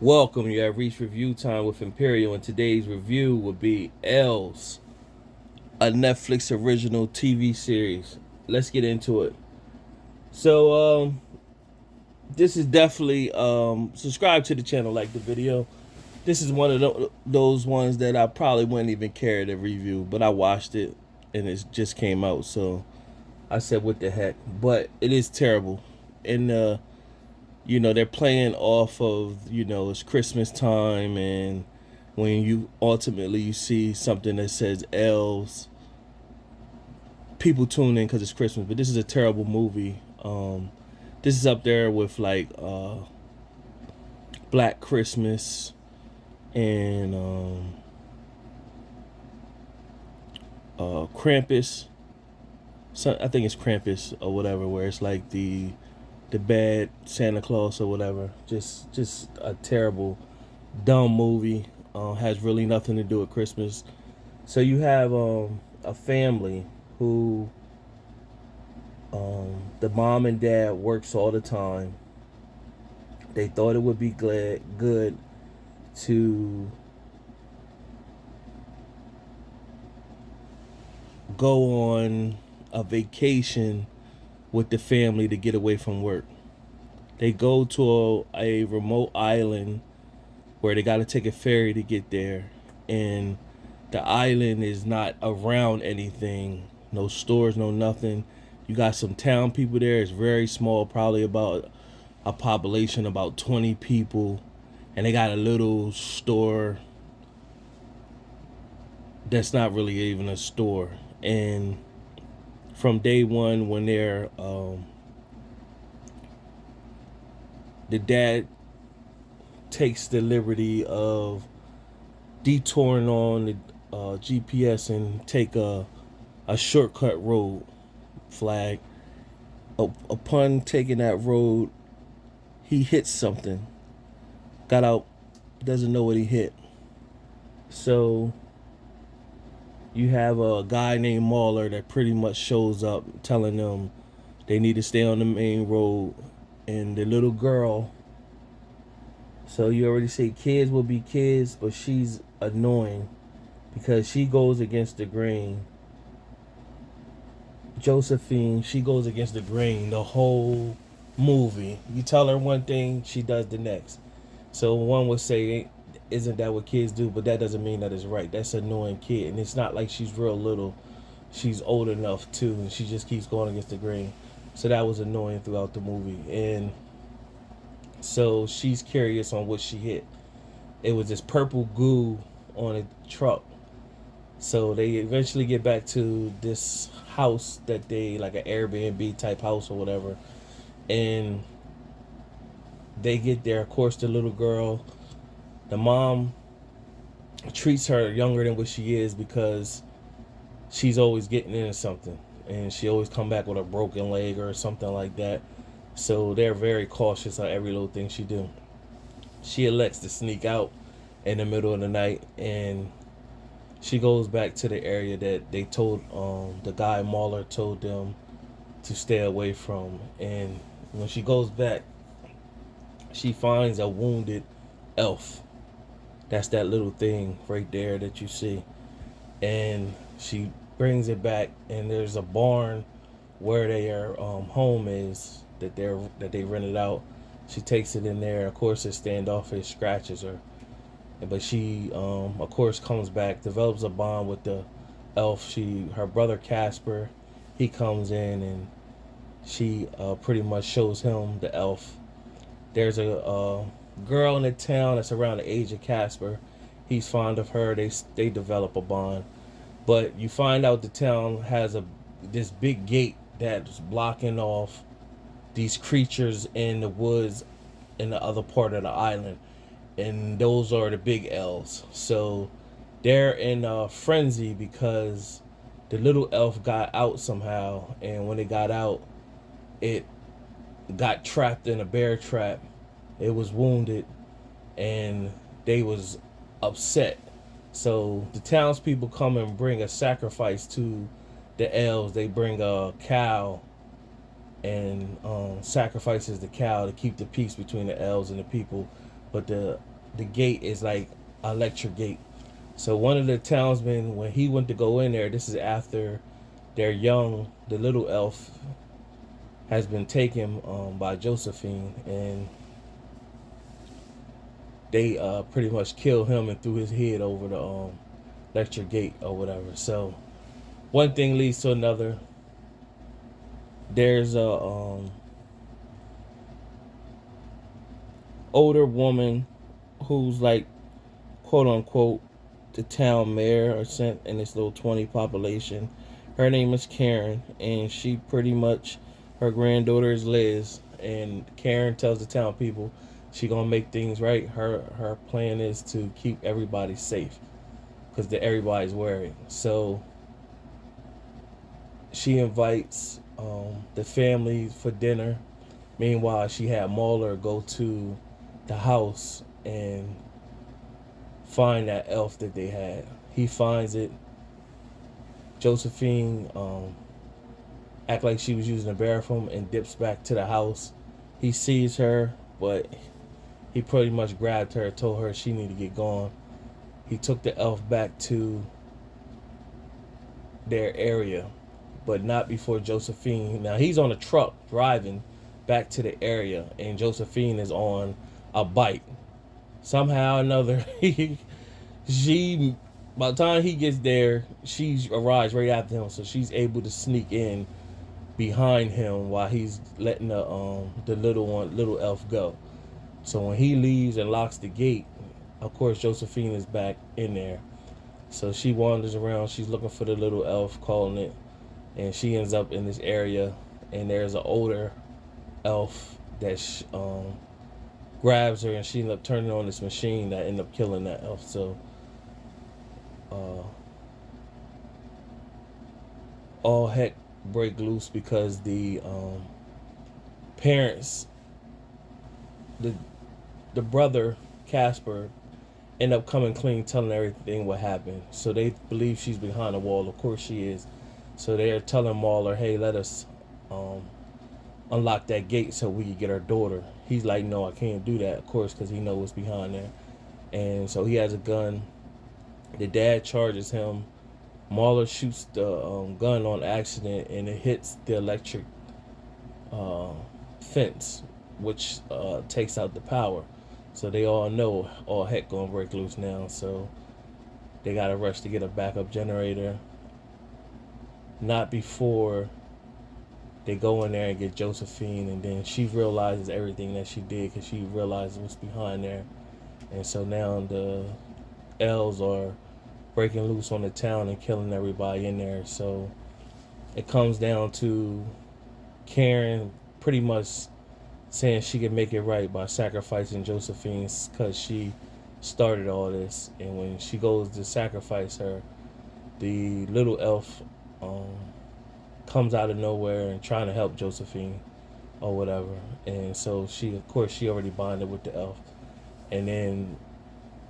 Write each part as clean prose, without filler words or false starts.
Welcome, you have reached review time with Imperial, and today's review will be Elves, a Netflix original TV series. Let's get into it. So, this is definitely subscribe to the channel, like the video. This is one of those ones that I probably wouldn't even care to review, but I watched it and it just came out, so I said, "What the heck?" But it is terrible, and they're playing off of it's Christmas time, and when you see something that says elves, people tune in because it's Christmas. But this is a terrible movie. This is up there with like Black Christmas and Krampus. So I think it's Krampus or whatever, where it's like the bad Santa Claus or whatever. Just a terrible, dumb movie. Has really nothing to do with Christmas. So you have a family who the mom and dad works all the time. They thought it would be good to go on a vacation with the family to get away from work. They go to a remote island where they got to take a ferry to get there, and the island is not around anything, no stores, no nothing. You got some town people there. It's very small, probably about a population about 20 people, and they got a little store that's not really even a store. And from day one, when the dad takes the liberty of detouring on the GPS and take a shortcut road flag. Upon taking that road, he hits something. Got out, doesn't know what he hit. So you have a guy named Mauler that pretty much shows up telling them they need to stay on the main road. And the little girl, so you already say kids will be kids, but she's annoying because she goes against the grain. Josefine, she goes against the grain the whole movie. You tell her one thing, she does the next. So one would say, "Isn't that what kids do?" But that doesn't mean that it's right. That's an annoying kid, and it's not like she's real little. She's old enough too, and she just keeps going against the grain. So that was annoying throughout the movie, and so she's curious on what she hit. It was this purple goo on a truck. So they eventually get back to this house that they like an Airbnb type house or whatever, and they get there. Of course, the little girl, the mom treats her younger than what she is because she's always getting into something, and she always come back with a broken leg or something like that. So they're very cautious on every little thing she do. She elects to sneak out in the middle of the night, and she goes back to the area that they told the guy Mauler told them to stay away from. And when she goes back, she finds a wounded elf. That's that little thing right there that you see. And she brings it back, and there's a barn where their home is that they rented out. She takes it in there. Of course, it standoffish, scratches her, but she of course comes back, develops a bond with the elf. Her brother Casper, he comes in, and she pretty much shows him the elf. There's a girl in the town that's around the age of Casper. He's fond of her. They develop a bond, but you find out the town has a this big gate that's blocking off these creatures in the woods in the other part of the island, and those are the big elves. So they're in a frenzy because the little elf got out somehow, and when it got out, it got trapped in a bear trap. It was wounded, and they was upset. So the townspeople come and bring a sacrifice to the elves. They bring a cow and sacrifices the cow to keep the peace between the elves and the people. But the the gate is like electric gate. So one of the townsmen, when he went to go in there, this is after their young, the little elf has been taken by Josephine, and they pretty much killed him and threw his head over the electric gate or whatever. So one thing leads to another. There's a older woman who's like quote unquote the town mayor or sent in this little 20 population. Her name is Karen, and she pretty much, her granddaughter is Liz, and Karen tells the town people she gonna make things right. Her plan is to keep everybody safe because everybody's worried. So she invites the family for dinner. Meanwhile, she had Mauler go to the house and find that elf that they had. He finds it. Josephine act like she was using the bathroom and dips back to the house. He sees her, but he pretty much grabbed her, told her she needed to get gone. He took the elf back to their area, but not before Josephine. Now he's on a truck driving back to the area, and Josephine is on a bike. Somehow or another, she by the time he gets there, she arrives right after him, so she's able to sneak in behind him while he's letting the little elf go. So when he leaves and locks the gate, of course Josephine is back in there. So she wanders around, she's looking for the little elf, calling it, and she ends up in this area, and there's an older elf that grabs her, and she ends up turning on this machine that ends up killing that elf. So all heck break loose because the parents, the brother Casper, end up coming clean, telling everything what happened. So they believe she's behind the wall. Of course she is. So they're telling Mauler, "Hey, let us unlock that gate so we can get our daughter." He's like, "No, I can't do that." Of course, because he knows what's behind there. And so he has a gun. The dad charges him. Mauler shoots the gun on accident, and it hits the electric fence, which takes out the power. So they all know all heck gonna break loose now. So they gotta rush to get a backup generator. Not before they go in there and get Josephine, and then she realizes everything that she did because she realizes what's behind there. And so now the elves are breaking loose on the town and killing everybody in there. So it comes down to Karen pretty much saying she can make it right by sacrificing Josephine because she started all this. And when she goes to sacrifice her, the little elf comes out of nowhere and trying to help Josephine or whatever. And so she, of course, she already bonded with the elf. And then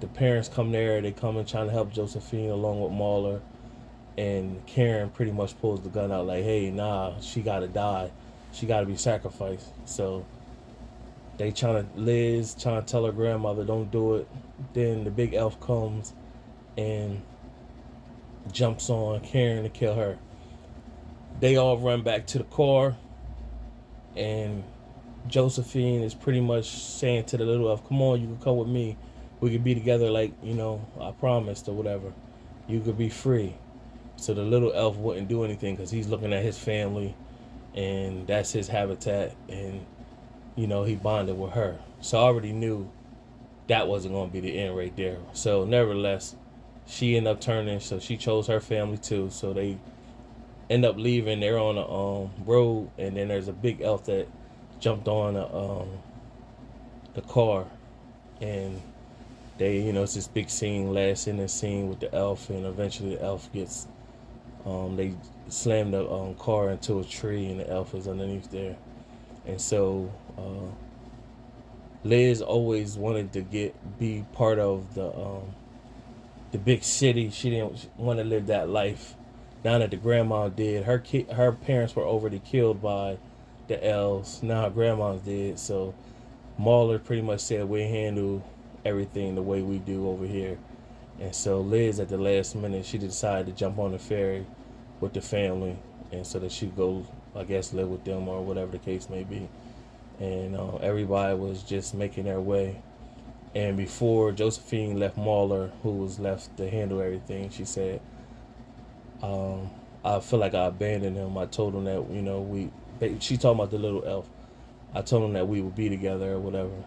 the parents come there. They come and trying to help Josephine along with Mauler. And Karen pretty much pulls the gun out like, "Hey, nah, she gotta die. She gotta be sacrificed." So Liz trying to tell her grandmother, "Don't do it." Then the big elf comes and jumps on Karen to kill her. They all run back to the car, and Josephine is pretty much saying to the little elf, "Come on, you can come with me. We could be together like, I promised or whatever. You could be free." So the little elf wouldn't do anything because he's looking at his family, and that's his habitat, and he bonded with her. So I already knew that wasn't going to be the end right there. So nevertheless, she ended up turning, so she chose her family too. So they end up leaving. They're on a road, and then there's a big elf that jumped on the car, and they, it's this big scene, last in the scene with the elf, and eventually the elf gets, they slam the car into a tree, and the elf is underneath there. And so Liz always wanted to be part of the big city. She didn't want to live that life. Now that the grandma did, her parents were already killed by the elves. Now her grandma's dead, so Mauler pretty much said we handle everything the way we do over here. And so Liz, at the last minute, she decided to jump on the ferry with the family, and so that she go, I guess, live with them or whatever the case may be. And everybody was just making their way. And before Josephine left Mahler, who was left to handle everything, she said, "I feel like I abandoned him. I told him that she talking about the little elf. I told him that we would be together or whatever."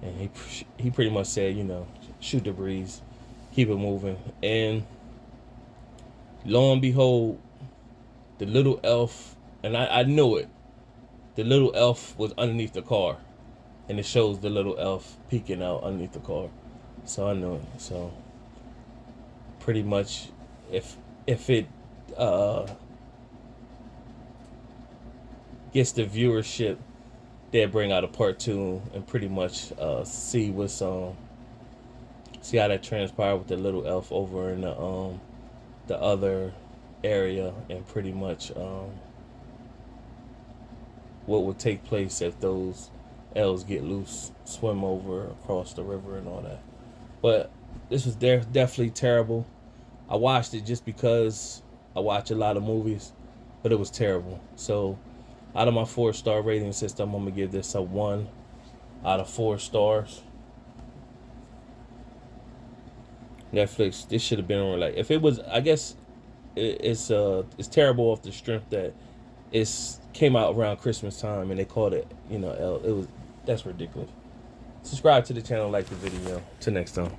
And he pretty much said, shoot the breeze, keep it moving. And lo and behold, the little elf, and I knew it. The little elf was underneath the car, and it shows the little elf peeking out underneath the car. So I knew it. So pretty much, if it gets the viewership, they'll bring out a part two and pretty much see how that transpired with the little elf over in the other area, and pretty much what would take place if those elves get loose, swim over across the river and all that. But this was definitely terrible. I watched it just because I watch a lot of movies, but it was terrible. So out of my 4-star rating system, I'm gonna give this a 1 out of 4 stars. Netflix, this should have been on, like, if it was, I guess it's terrible off the strength that it's came out around Christmas time and they called it, that's ridiculous. Subscribe to the channel, like the video. Till next time.